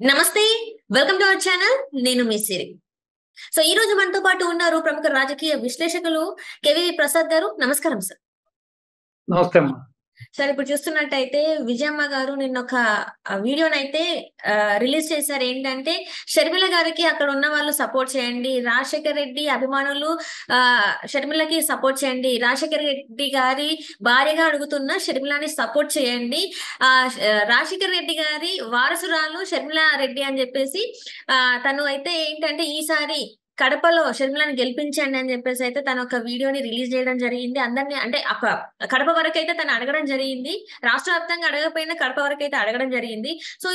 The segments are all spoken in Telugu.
నమస్తే. Welcome to our channel. నేను మీ సిరి. ఈ రోజు మనతో పాటు ఉన్నారు ప్రముఖ రాజకీయ విశ్లేషకులు కేవీవి ప్రసాద్ గారు. నమస్కారం సార్. నమస్తే అమ్మా. సార్ ఇప్పుడు చూస్తున్నట్టయితే విజయమ్మ గారు నిన్నొక వీడియోనైతే రిలీజ్ చేశారు. ఏంటంటే షర్మిల గారికి అక్కడ ఉన్న వాళ్ళు సపోర్ట్ చేయండి. రాజశేఖర్ రెడ్డి అభిమానులు షర్మిలకి సపోర్ట్ చేయండి. రాజశేఖర్ రెడ్డి గారి భార్యగా అడుగుతున్న షర్మిలని సపోర్ట్ చేయండి. రాజశేఖర్ రెడ్డి గారి వారసురాలు షర్మిల రెడ్డి అని చెప్పేసి తను అయితే ఏంటంటే ఈసారి కడపలో షర్మిలని గెలిపించండి అని చెప్పేసి అయితే తను ఒక వీడియోని రిలీజ్ చేయడం జరిగింది. అందరిని అంటే కడప వరకు అయితే తను అడగడం జరిగింది. రాష్ట్ర వ్యాప్తంగా అడగకపోయినా కడప వరకు అయితే అడగడం జరిగింది.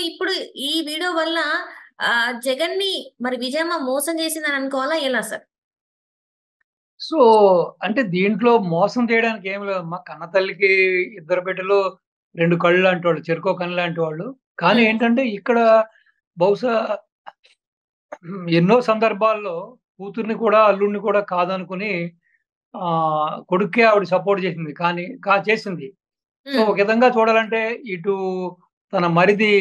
ఇప్పుడు ఈ వీడియో వల్ల జగన్ ని మరి విజయమ్మ మోసం చేసిందని అనుకోవాలా ఎలా సార్? సో, అంటే దీంట్లో మోసం చేయడానికి ఏమి లేదమ్మా. కన్న తల్లికి ఇద్దరు బిడ్డలు 2 కళ్ళు లాంటి వాళ్ళు. చెరకో కన్ను లాంటి వాళ్ళు. కానీ హ్మ్. ఏంటంటే ఇక్కడ బహుశా ఎన్నో సందర్భాల్లో కూతుర్ని కూడా, అల్లుడిని కూడా కాదనుకుని కొడుక్కే ఆవిడ సపోర్ట్ చేసింది. కానీ చేసింది. సో, హ్మ్. ఒక విధంగా చూడాలంటే ఇటు తన మరిది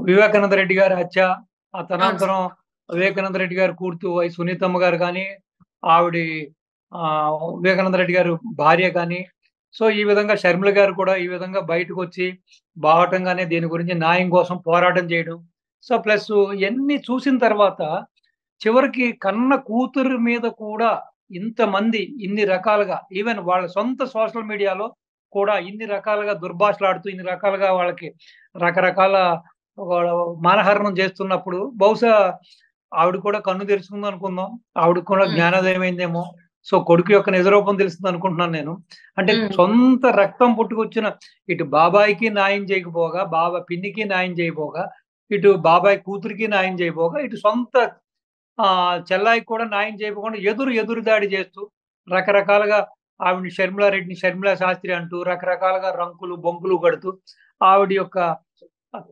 వివేకానంద రెడ్డి గారి హత్య, ఆ అవును సార్. తదనంతరం వివేకానంద రెడ్డి గారి కూతురు సునీతమ్మ గారు గాని, ఆవిడి వివేకానంద రెడ్డి గారు భార్య కానీ, సో, ఈ విధంగా షర్మిల గారు కూడా ఈ విధంగా బయటకొచ్చి బాహటంగానే దీని గురించి న్యాయం కోసం పోరాటం చేయడం. సో, ప్లస్ ఇయన్నీ చూసిన తర్వాత చివరికి కన్న కూతురు మీద కూడా ఇంతమంది ఇన్ని రకాలుగా ఈవెన్ వాళ్ళ సొంత సోషల్ మీడియాలో కూడా ఇన్ని రకాలుగా దుర్భాషలాడుతూ, ఇన్ని రకాలుగా వాళ్ళకి రకరకాల వాళ్ళ మానహరణం చేస్తున్నప్పుడు బహుశా ఆవిడ కూడా కన్ను తెరుచుకుందనుకుందాం. ఆవిడకి కూడా హ్మ్. జ్ఞానోదయం అయిందేమో. సో, కొడుకు యొక్క నిజ రూపం తెలుస్తుందనుకుంటున్నాను నేను. అంటే హ్మ్. సొంత రక్తం పుట్టుకొచ్చిన ఇటు బాబాయికి న్యాయం చేయకపోగా, పిన్నికి న్యాయం చేయబోగా, ఇటు బాబాయ్ కూతురికి న్యాయం చేయబోగా, ఇటు సొంత చెల్లాయికి కూడా న్యాయం చేయకుండా ఎదురు దాడి చేస్తూ రకరకాలుగా ఆవిడని షర్మిలారెడ్డిని షర్మిలా శాస్త్రి అంటూ రకరకాలుగా రంకులు, బొంకులు కడుతూ ఆవిడ యొక్క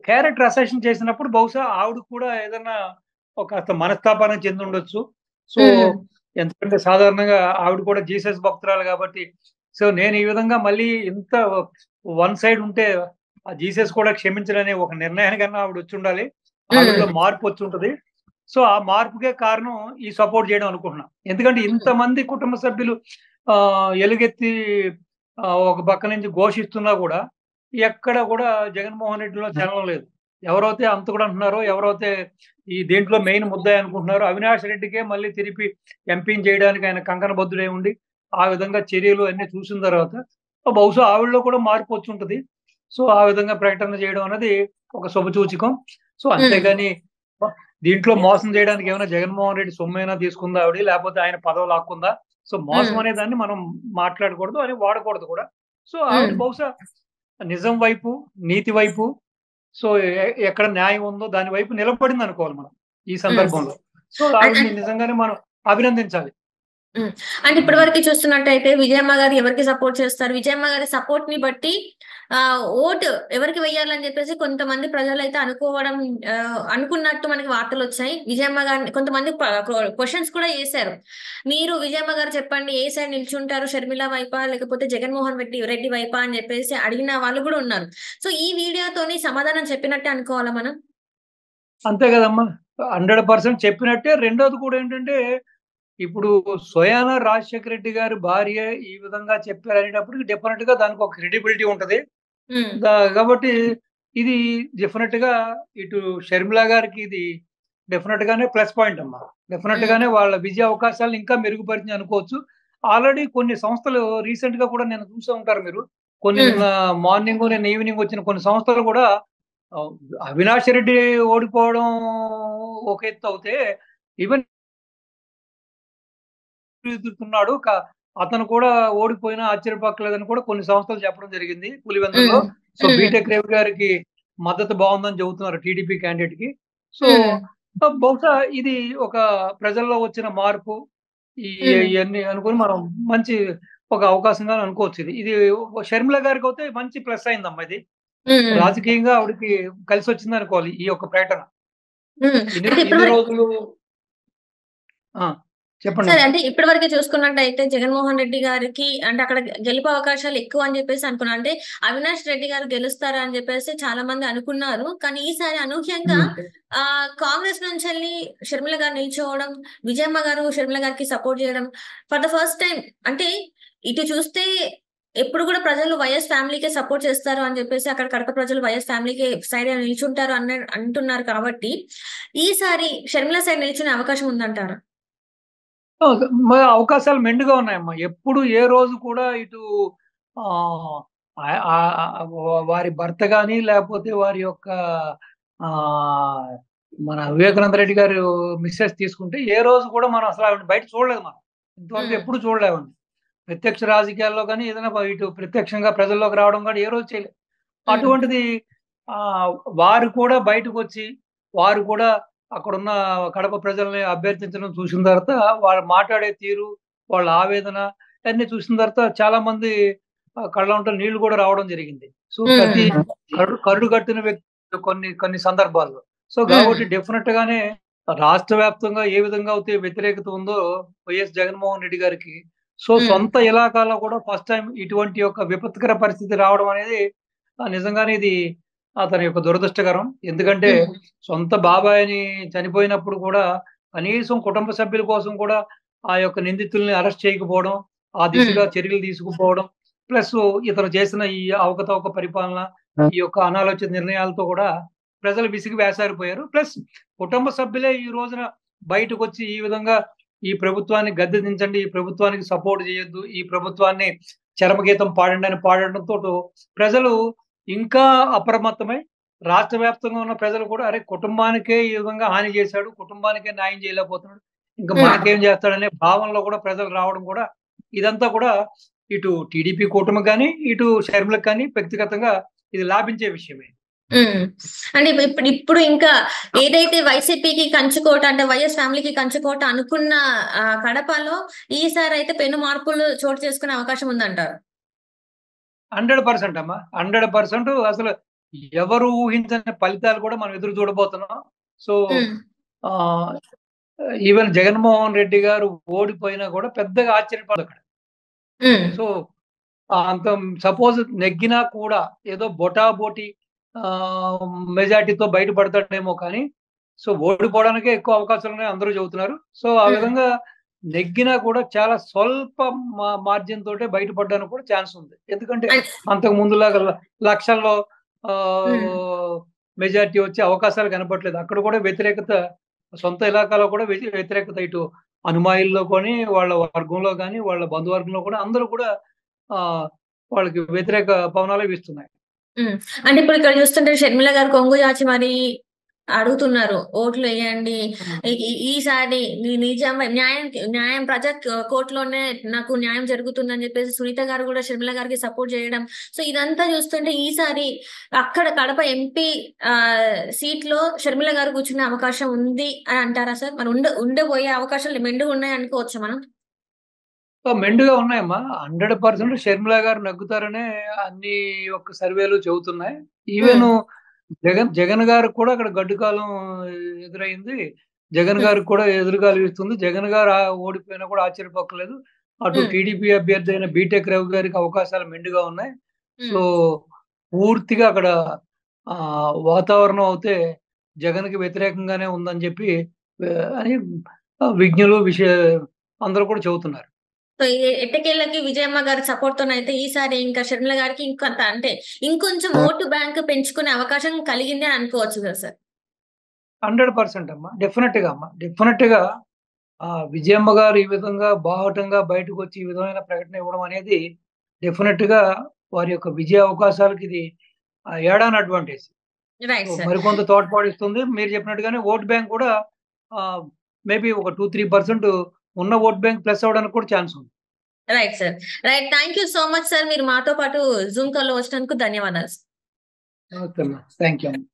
క్యారెక్టర్ అసెషన్ చేసినప్పుడు బహుశా ఆవిడకి కూడా ఏదన్నా కాస్త మనస్తాపానికి చెందుండొచ్చు. సో, హ్మ్. ఎందుకంటే సాధారణంగా ఆవిడ కూడా జీసస్ భక్తురాలు కాబట్టి, సో, నేను ఈ విధంగా మళ్ళీ ఇంత వన్ సైడ్ ఉంటే ఆ జీసస్ కూడా క్షమించడనే ఒక నిర్ణయానికన్నా ఆవిడొచ్చుండాలి. ఆవిడలో హ్మ్. మార్పొచ్చుంటది. సో, ఆ మార్పుకే కారణం ఈ సపోర్ట్ చేయడం అనుకుంటున్నా. ఎందుకంటే హ్మ్. ఇంతమంది కుటుంబ సభ్యులు ఎలుగెత్తి ఒక పక్క నుంచి ఘోషిస్తున్నా గూడా, ఎక్కడ గూడా జగన్మోహన్ రెడ్డిలో చలనం లేదు. ఎవరైతే హంతకుడు అంటున్నారో, ఎవరైతే ఈ దీంట్లో మెయిన్ ముద్దాయి అనుకుంటున్నారో, అవినాష్ రెడ్డికే మళ్ళీ తిరిపి ఎంపీని చేయడానికి ఆయన కంకణబద్ధుడై ఉండి, ఆ విధంగా చర్యలు అన్నీ చూసిన తర్వాత బహుశా ఆవిడలో కూడా మార్పొచ్చుంటది. సో, ఆ విధంగా ప్రకటన చేయడం అన్నది ఒక శుభసూచకం. సో, హ్మ్. అంతేగాని దీంట్లో మోసం చేయడానికి ఏమైనా జగన్మోహన్ రెడ్డి సొమ్మేమైనా తీసుకుందా ఆవిడ? లేపోతే ఆయన పదవి లాక్కుందా? సో, మోసం హ్మ్. అనే దాన్ని మనం మాట్లాడకూడదు. అని వాడకూడదు కూడా. సో, ఆవిడ హ్మ్. బహుశా నిజం వైపు, నీతి వైపు, సో, ఎక్కడ న్యాయం ఉందో దాని వైపు నిలబడిందనుకోవాలి మనం ఈ హ్మ్. సందర్భంలో. సో, అన్ ఆవిడని అన్ నిజంగానే మనం అభినందించాలి. హ్మ్. అంటే హ్మ్. ఇప్పటివరకు చూస్తున్నట్టయితే విజయమ్మ గారు ఎవరికి సపోర్ట్ చేస్తారు? విజయమ్మ గారి సపోర్ట్‌ని బట్టి ఓటు ఎవరికి వెయ్యాలని జెప్పేసి కొంతమంది ప్రజలైతే అనుకోవడం అనుకున్నట్టు మనకి వార్తలొచ్చాయి. విజయమ్మ గారిని కొంతమంది క్వెషన్స్ కూడా యేసారు. మీరు విజయమ్మ గారు చెప్పండి ఏ సైడ్ నిల్చుంటారు? షర్మిల వైపా? లేకపోతే జగన్మోహన్ రెడ్డి వైపా? అని జెప్పేసి అడిగిన వాళ్ళు గూడా ఉన్నారు. ఈ వీడియోతోని సమాధానం చెప్పినట్టే అనుకోవాలా మనం? అంతే గదమ్మా! 100% చెప్పినట్టే. రెండోది కూడా ఏంటంటే, ఇప్పుడు స్వయానా రాజశేఖర రెడ్డి గారి భార్య ఈ విధంగా చెప్పారనేటప్పటికి డెఫినిట్‌గా దానికొక క్రెడిబిలిటీ ఉంటది. హ్మ్. కాబట్టి ఇది డెఫినిట్‌గా ఇటు షర్మిల గారికి ఇది డెఫినిట్‌గానే ప్లస్ పాయింట్ అమ్మా. హ్మ్. డెఫినిట్‌గానే వాళ్ళ విజయ అవకాశాలను ఇంకా మెరుగుపరిచింది అనుకోవచ్చు. ఆల్రెడీ కొన్ని సంస్థలు రీసెంట్‌గా కూడా నిన్న చూసే ఉంటారు మీరు. కొన్ని హ్మ్. నిన్న మార్నింగ్, నిన్న ఈవినింగ్ వచ్చిన కొన్ని సంస్థలు కూడా ఆహ్, అవినాష్ రెడ్డి ఓడిపోవడం ఒక ఎత్తవుతే, ఈవెన్ ఎదుర్కొన్నాడు. అతను కూడా ఓడిపోయినా ఆశ్చర్యపోక్కర్లేదని కూడా కొన్ని సంస్థలు చెప్పడం జరిగింది పులివెందుల్లో. హ్మ్. సో, హ్మ్. బీటెక్ రవి గారికి మద్దతు బావుందని చెబుతున్నారు టీడీపీ క్యాండిడేట్‌కి. సో, హ్మ్. బహుశా ఇది ఒక ప్రజల్లో వచ్చిన మార్పు. ఈ హ్మ్. ఇయన్నీ అనుకుని మనం మంచి ఒక అవకాశంగా అనుకోవచ్చు ఇది. ఇది షర్మిల గారికైతే మంచి ప్లస్ అయిందమ్మా ఇది. హ్మ్. రాజకీయంగా ఆవిడకి కలిసొచ్చిందనుకోవాలి ఈ యొక్క ప్రకటన. హ్మ్. ఇన్ని అంటే ఇన్ని ఇప్పటివరకు రోజులు ఆ! చెప్పండి సరే. అమ్మా. అంటే ఇప్పటివరకే చూసుకున్నట్టయితే జగన్మోహన్ రెడ్డి గారికి అంటే అక్కడ గెలుపు అవకాశాలు ఎక్కువ అని చెప్పేసి అనుకున్నారు. అంటే అవినాష్ రెడ్డి గారు గెలుస్తారు అని చెప్పేసి చాలా మంది అనుకున్నారు. కానీ ఈసారి అనూహ్యంగా ఉమ్. కాంగ్రెస్ నుంచెల్లి షర్మిల గారు నిల్చోవడం, విజయమ్మ గారు షర్మిల గారికి సపోర్ట్ చేయడం ఫర్ ద ఫస్ట్ టైమ్. అంటే ఇటు చూస్తే ఎప్పుడు కూడా ప్రజలు వైఎస్ ఫ్యామిలీకే సపోర్ట్ చేస్తారు అని చెప్పేసి అక్కడ కడప ప్రజలు వైఎస్ ఫ్యామిలీకి సైడ్ నిల్చుంటారు అంటున్నారు కాబట్టి ఈసారి షర్మిల సైడ్ నిల్చునే అవకాశం ఉందంటారా? అవకాశాలు మెండుగా ఉన్నాయమ్మా. ఎప్పుడు ఏ రోజు కూడా ఇటు ఆహ్, ఆహ్, వారి భర్త గాని, లేపోతే వారి యొక్క ఆహ్, మన వివేకానంద రెడ్డి గారు మిసెస్ తీసుకుంటే, ఏ రోజు కూడా మనం అసలు ఆవిడని బయట చూడలేదు మనం. ఇంతవరకు హ్మ్. ఎప్పుడు చూడలేమండి. ప్రత్యక్ష రాజకీయాల్లో గాని, ఏదైనా ఇటు ప్రత్యక్షంగా ప్రజల్లోకి రావడం గాని ఏ రోజు చేయలేదు. హ్మ్. అటువంటిది ఆహ్, వారు కూడా బయటకొచ్చి, వారు కూడా అక్కడున్న కడప ప్రజల్ని అభ్యర్థించడం చూసిన తర్వాత, వాళ్ళు మాట్లాడే తీరు, వాళ్ళ ఆవేదన అయన్నీ చూసిన తర్వాత చాలామంది కళ్ళంట నీళ్లు కూడా రావడం జరిగింది. సో, ప్రతి హ్మ్. కరుడు కట్టిన వ్యక్తి కొన్ని కొన్ని సందర్భాల్లో. సో, హ్మ్. కాబట్టి డెఫినెట్ గానే రాష్ట్ర వ్యాప్తంగా ఏ విధంగా అయితే వ్యతిరేకత ఉందో వైఎస్ జగన్మోహన్ రెడ్డి గారికి, సో, హ్మ్. సొంత ఇలాకాలో కూడా ఫస్ట్ టైమ్ ఇటువంటి యొక్క విపత్కర పరిస్థితి రావడం అనేది నిజంగానే ఇది అతని యొక్క దురదృష్టకరం. ఎందుకంటే హ్మ్. సొంత బాబాయిని చనిపోయినప్పుడు కూడా కనీసం కుటుంబ సభ్యుల కోసం కూడా ఆ యొక్క నిందితుల్ని అరెస్ట్ చేయకపోవడం, ఆ హ్మ్. దిశగా చర్యలు తీసుకుపోవడం, ప్లస్ ఇతను చేసిన ఈ అవకతవక పరిపాలన, ఈ యొక్క అనాలోచిత నిర్ణయాలతో కూడా ప్రజలు విసిగి వేసారిపోయారు. ప్లస్ కుటుంబ సభ్యులే ఈ రోజున బయటకొచ్చి ఈ విధంగా ఈ ప్రభుత్వాన్ని గద్దె దించండి, ఈ ప్రభుత్వానికి సపోర్ట్ చేయొద్దు, ఈ ప్రభుత్వాన్ని చరమగీతం పాడండి అని పాడడంతోటి ప్రజలు ఇంకా అప్రమత్తమై రాష్ట్ర వ్యాప్తంగా ఉన్న ప్రజలు కూడా అరే! కుటుంబానికే ఈ విధంగా హాని చేశాడు, కుటుంబానికే న్యాయం చేయలేకపోతున్నాడు. ఇంక హ్మ్. మనకేం చేస్తాడనే భావనలో కూడా ప్రజలు రావడం కూడా ఇదంతా కూడా ఇటు టీడీపీ కూటమికి గాని, ఇటు షర్మిలకు కానీ వ్యక్తిగతంగా ఇది లాభించే విషయమే. హ్మ్. అంటే ఇప్పుడు ఇంకా ఏదైతే వైసీపీకి కంచుకోట అంటే వైఎస్ ఫ్యామిలీకి కంచుకోట అనుకున్న కడపలో ఈసారైతే పెను మార్పులు చోటు చేసుకునే అవకాశం ఉందంటారు. 100% అమ్మా. 100% అసలు ఎవరు ఊహించని ఫలితాలు కూడా మనం ఎదురు చూడబోతున్నాం. సో, హ్మ్. ఆహ్, ఈవెన్ జగన్మోహన్ రెడ్డి గారు ఓడిపోయినా కూడా పెద్దగా ఆశ్చర్యపడక్కడ. హ్మ్. సో, అంత సపోజ్ నెగ్గినా కూడా ఏదో బొటాబోటి మెజారిటీతో బయటపడతాడేమో కానీ, సో, ఓడిపోవడానికే ఎక్కువ అవకాశాలున్నాయని అందరూ చెబుతున్నారు. సో, ఆ హ్మ్. విధంగా నెగ్గినా కూడా చాలా స్వల్ప మార్జిన్ తోటే బయటపడడానికి కూడా ఛాన్స్ ఉంది. ఎందుకంటే అన్ అంతకు ముందులాగా లక్షల్లో హ్మ్. మెజారిటీ వచ్చే అవకాశాలు కనపట్లేదు. అక్కడ కూడా వ్యతిరేకత సొంత ఇలాకాలో కూడా వ్యతిరేకత ఇటు అనుమాయుల్లో కొని, వాళ్ళ వర్గంలో గాని, వాళ్ళ బంధువర్గంలో కూడా అందరూ కూడా ఆహ్, వాళ్ళకి వ్యతిరేక పవనాలే వీస్తున్నాయి. హ్మ్. అంటే ఇప్పుడు ఇక్కడ చూస్తుంటే షర్మిల గారు కొంగు చాచి మరి అడుగుతున్నారు. ఓట్లెయ్యండి. హ్మ్. ఈసారి న్యాయం ప్రజా కోర్ట్‌లోనే నాకు న్యాయం జరుగుతుందని చెప్పేసి సునీత గారు గూడా షర్మిల గారికి సపోర్ట్ జేయడం. సో, ఇదంతా చూస్తుంటే ఈసారి అక్కడ కడప ఎంపీ సీట్‌లో షర్మిల గారు కూర్చునే అవకాశం ఉంది అని అంటారా సార్? మరి ఉండబోయే అవకాశాలు మెండుగున్నాయి అనుకోవచ్చా మనం? మెండుగా ఉన్నాయమ్మా. 100% షర్మిల గారు నెగ్గుతారనే అన్ని యొక్క సర్వేలు చెబుతున్నాయి. హ్మ్. ఈవెను జగన్ గారికి కూడా అక్కడ గడ్డు కాలం ఎదురైంది. జగన్ హ్మ్. గారికి కూడా ఎదురుగాలి వీస్తుంది. జగన్ గారు ఓడిపోయినా కూడా ఆశ్చర్యపోక్కర్లేదు. అటు హ్మ్. టీడీపీ అభ్యర్థి అయిన బీటెక్ రవి గారికి అవకాశాలు మెండుగా ఉన్నాయి. సో, హ్మ్. పూర్తిగా అక్కడ వాతావరణం అయితే జగన్‌కి వ్యతిరేకంగానే ఉందని చెప్పి అని విజ్ఞులు అందరూ కూడా చెబుతున్నారు. సో, ఎట్టకేలకి విజయమ్మ గారి సపోర్ట్‌తోనైతే ఈసారి ఇంకా షర్మిల గారికి ఇంకొంత అంటే ఇంకొంచెం ఓటు బ్యాంక్ పెంచుకునే అవకాశం కలిగింది అని అనుకోవచ్చు కదా సార్? 100% అమ్మా. డెఫినెట్‌గా అమ్మా. డెఫినెట్‌గా విజయమ్మ గారు ఈ విధంగా బాహటంగా బయటకొచ్చి ఈ విధమైన ప్రకటన ఇవ్వడం అనేది డెఫినెట్‌గా వారి యొక్క విజయ అవకాశాలకి ఇది add on advantage. So, right sir. మరికొంత తోడ్పాటిస్తుంది. మీరు చెప్పినట్టుగానే ఓట్ బ్యాంక్ కూడా ఆహ్, మేబీ ఒక 2, 3% ఉన్న ఓట్ బ్యాంక్ ప్లస్ అవ్వడానికి కూడా ఛాన్స్ ఉంది. Right sir. Right. Thank you so much sir. మీరు మాతో పాటు జూమ్ కాల్‌లో వచ్చినందుకు ధన్యవాదాలు. ఓకే అమ్మా. థాంక్ యూ అమ్మా.